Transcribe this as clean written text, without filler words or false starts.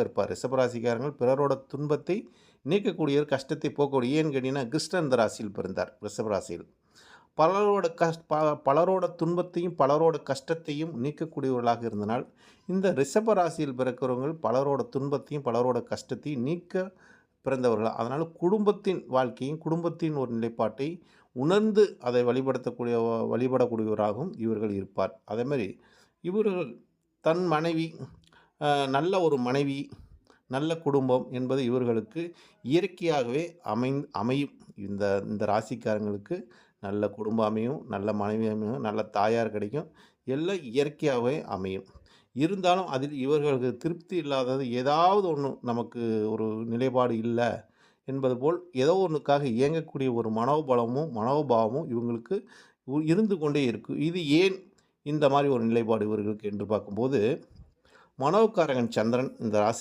இருப்பார். ரிஷபராசிக்காரங்கள் பிறரோட துன்பத்தை நீக்கக்கூடியவர், கஷ்டத்தை போக்கக்கூடிய. ஏன்னு கேட்டீங்கன்னா, கிருஷ்ணன் இந்த ராசியில் பிறந்தார், ரிஷபராசியில். பலரோட துன்பத்தையும் பலரோட கஷ்டத்தையும் நீக்கக்கூடியவர்களாக இருந்தனால், இந்த ரிஷப ராசியில் பிறக்கிறவங்க பலரோட துன்பத்தையும் பலரோட கஷ்டத்தையும் நீக்க பிறந்தவர்கள். அதனால் குடும்பத்தின் வாழ்க்கையும் குடும்பத்தின் ஒரு நிலைப்பாட்டை உணர்ந்து அதை வழிபடக்கூடியவராகவும் இவர்கள் இருப்பார். அதேமாதிரி இவர்கள் தன் மனைவி, நல்ல ஒரு மனைவி, நல்ல குடும்பம் என்பது இவர்களுக்கு இயற்கையாகவே அமையும். இந்த இந்த ராசிக்காரங்களுக்கு நல்ல குடும்பம் அமையும், நல்ல மனைவி அமையும், நல்ல தாயார் கிடைக்கும். எல்லாம் இயற்கையாகவே அமையும். இருந்தாலும் அதில் இவர்களுக்கு திருப்தி இல்லாதது ஏதாவது ஒன்று, நமக்கு ஒரு நிலைப்பாடு இல்லை என்பது போல் ஏதோ ஒன்றுக்காக இயங்கக்கூடிய ஒரு மனோபாவமும் இவங்களுக்கு இருந்து கொண்டே இருக்கும். இது ஏன் இந்த மாதிரி ஒரு நிலைப்பாடு இவர்களுக்கு என்று பார்க்கும்போது, மனோகாரகன் சந்திரன் இந்த ராசி